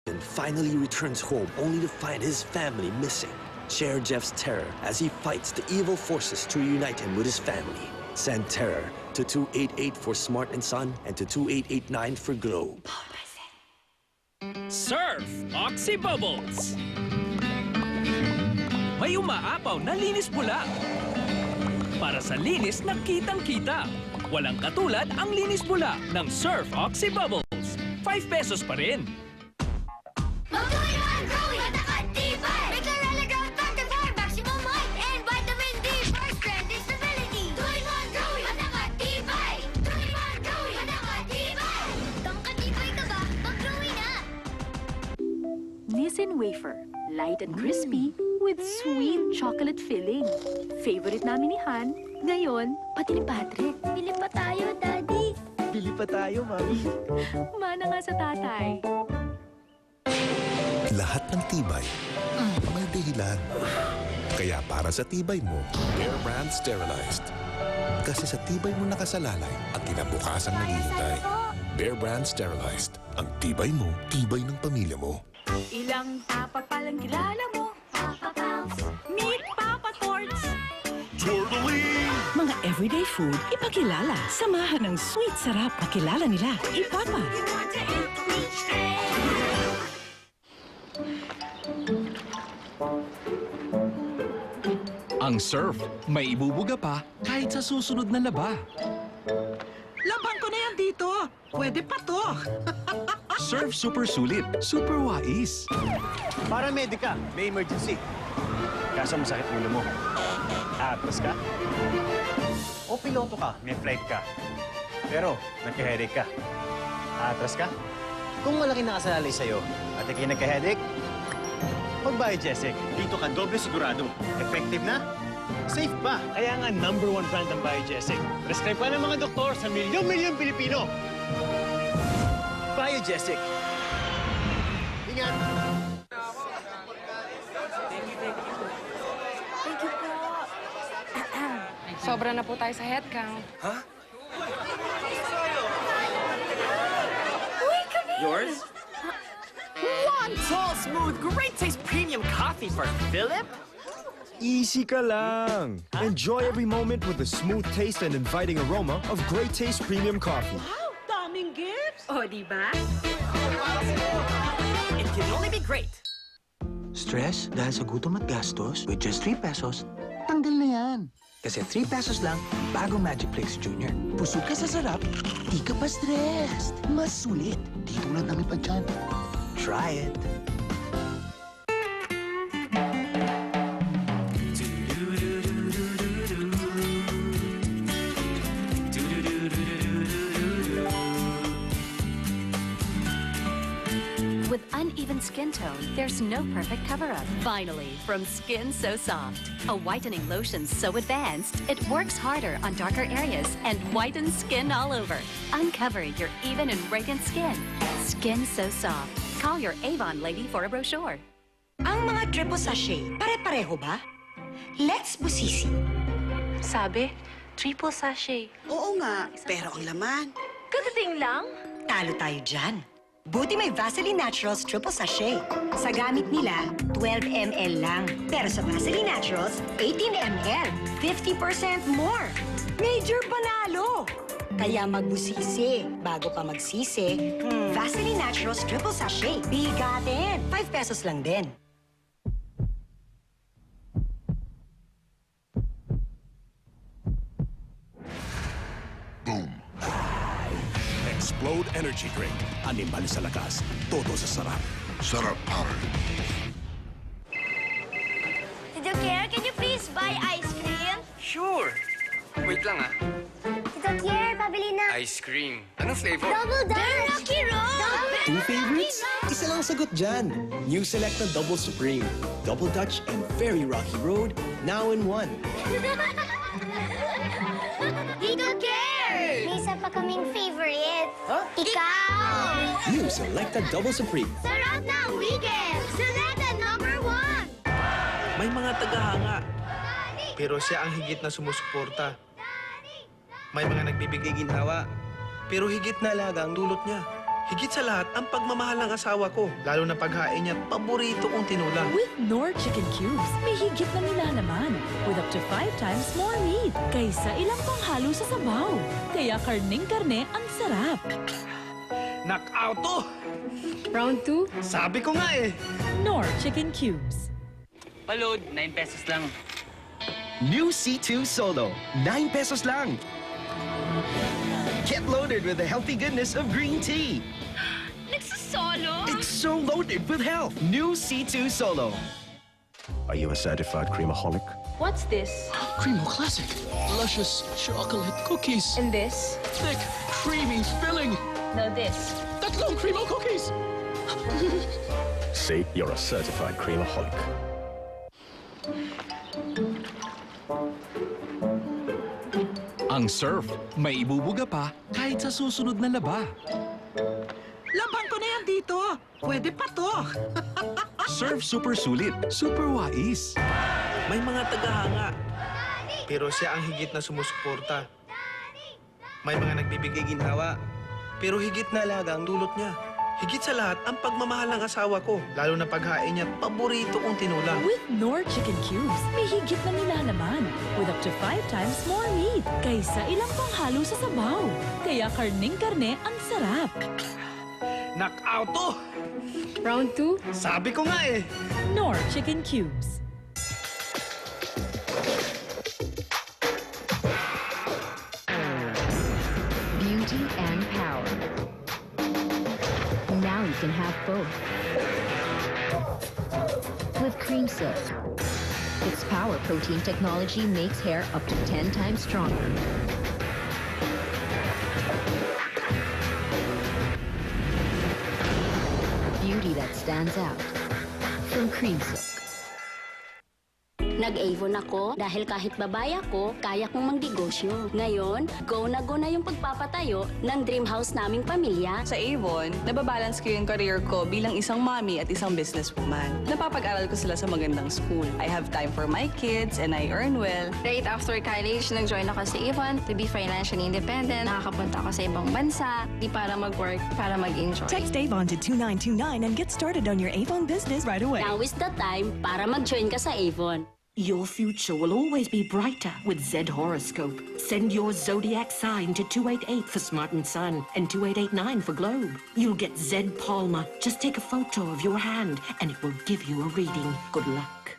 and finally returns home only to find his family missing. Share Jeff's terror as he fights the evil forces to reunite him with his family. Send terror to 288 for Smart and Son and to 2889 for Globe. Surf Oxy Bubbles! May umaapaw na linis pula. Para sa linis na kitang-kita. Walang katulad ang linis pula ng Surf Oxy Bubbles. 5 pesos pa rin. Mag-2-in-1 growing at nakatibay! May Chlorella Growth Factor 4, maximum height, and vitamin D for strength and stability! 2-in-1 growing at nakatibay! 2-in-1 growing at nakatibay! Tangkatibay ka ba? Mag-growing na! Nissin Wafer. Light and crispy with sweet chocolate filling. Favorite namin ni Han. Ngayon, pati ni Patrick. Bili pa tayo, Daddy! Bili pa tayo, Mami. Mana nga sa tatay. Lahat ng tibay, may dahilan. Kaya para sa tibay mo, Bear Brand Sterilized. Kasi sa tibay mo nakasalalay ang kinabukasan naghihintay. Bear Brand Sterilized. Ang tibay mo, tibay ng pamilya mo. Ilang tapak palang kilala mo. Papa Pounds! Meet Papa Torts! Mga everyday food, ipakilala. Samahan ng sweet sarap na kilala nila. Ipapa. Ang surf, may ibubuga pa kahit sa susunod na laba. Laban ko na yan dito. Pwede pa to. Surf Super Sulit, super wais. Para medika, may emergency. Kaso masakit ulo mo. Atras ka? O piloto ka, may flight ka. Pero nagka-headache ka. Atras ka? Kung malaki nakasalalay sa'yo at ikay nagka-headache, mag-Biogesic. Dito ka doble sigurado. Effective na, safe pa. Kaya nga #1 brand ang Biogesic. Prescribe pa ng mga doktor sa milyon-milyon Pilipino. Biogesic. Ingat! Thank you po. Sobra na po tayo sa headcount. Yours? One tall, smooth, great taste premium coffee for Philip? Easy ka lang. Enjoy every moment with the smooth taste and inviting aroma of Great Taste Premium Coffee. Wow, daming gifts. O, diba? It can only be great. Stress dahil sa gutom at gastos, with just 3 pesos, tanggal na yan. Kasi 3 pesos lang, bagong Magic Flakes Junior. Pusog ka sa sarap, di ka pa stressed. Mas sulit, di tulad ng iba dyan. Try it. With uneven skin tone, there's no perfect cover-up. Finally, from Skin So Soft, a whitening lotion so advanced, it works harder on darker areas and whitens skin all over. Uncover your even and radiant skin. Skin So Soft. Call your Avon lady for a brochure. Ang mga triple sachet, pare-pareho ba? Let's busisi. Sabi, triple sachet. Oo nga, pero ang laman. Kagating lang. Talo tayo dyan. Buti may Vaseline Naturals Triple Sachet. Sa gamit nila, 12 ml lang. Pero sa Vaseline Naturals, 18 ml. 50% more. Major panalo! Kaya magbusisi bago pa magsisi. Vaseline Naturals Triple Sachet. Bigatin. 5 pesos lang din. Explode Energy Drink. Animal sa lakas, todo sa sarap. Sarap power. Tito Kier, can you please buy ice cream? Sure. Wait lang ah. Tito Kier, pabili na. Ice cream. Anong flavor? Double Dutch! Rocky Road! 2 favorites? Isa lang sagot dyan. New Selecta Double Supreme. Double Dutch and Very Rocky Road, now in one. Tito Kier! May isa pa kaming favorite. Ikaw! New Selecta Double Supreme. Sarap ng weekend! Selecta #1! May mga tagahanga, pero siya ang higit na sumusuporta. May mga nagbibigay ginhawa, pero higit na alaga ang dulot niya. Higit sa lahat, ang pagmamahal ng asawa ko. Lalo na paghain niya, paborito kong tinulang. With Knorr Chicken Cubes, may higit na nilalaman with up to 5 times more meat kaysa ilang panghalo sa sabaw. Kaya karning-karne ang sarap. Knock-out to! Round 2, Sabi ko nga eh! Knorr Chicken Cubes. Palod, 9 pesos lang. New C2 Solo, 9 pesos lang. Get loaded with the healthy goodness of green tea. Nagsasolo? It's so loaded with health. New C2 Solo. Are you a certified creamaholic? What's this? Cremo Classic. Luscious chocolate cookies. And this? Thick, creamy filling. No, this. Tatlong Cremo cookies. See, you're a certified creamaholic. Ang Surf, may ibubuga pa kahit sa susunod na laba. Labang ko na yan dito. Pwede pa to. Surf Super Sulit, Super Wais. May mga tagahanga. Pero siya ang higit na sumusuporta. May mga nagbibigay ginhawa. Pero higit na alaga ang dulot niya. Higit sa lahat, ang pagmamahal ng asawa ko. Lalo na paghain niya, paborito kong tinulang. With Knorr Chicken Cubes, may higit na nilalaman with up to 5 times more meat kaysa ilang panghalo sa sabaw. Kaya karning-karne ang sarap. Knock-out to! Round 2, Sabi ko nga eh! Knorr Chicken Cubes. Beauty and power. Now you can have both. With Cream Silk. Its power protein technology makes hair up to 10 times stronger. Beauty that stands out. From Cream Silk. Nag-Avon ako dahil kahit babae ako, kaya kong mangnegosyo. Ngayon, go na yung pagpapatayo ng dream house naming pamilya. Sa Avon, nababalance ko yung career ko bilang isang mommy at isang businesswoman. Napapag-aral ko sila sa magandang school. I have time for my kids and I earn well. Right after college, nag-join ako sa Avon to be financially independent. Nakakapunta ako sa ibang bansa, di para mag-work, para mag-enjoy. Text Avon to 2929 and get started on your Avon business right away. Now is the time para mag-join ka sa Avon. Your future will always be brighter with Z Horoscope. Send your zodiac sign to 288 for Smart and Sun and 2889 for Globe. You'll get Z Palmer. Just take a photo of your hand and it will give you a reading. Good luck.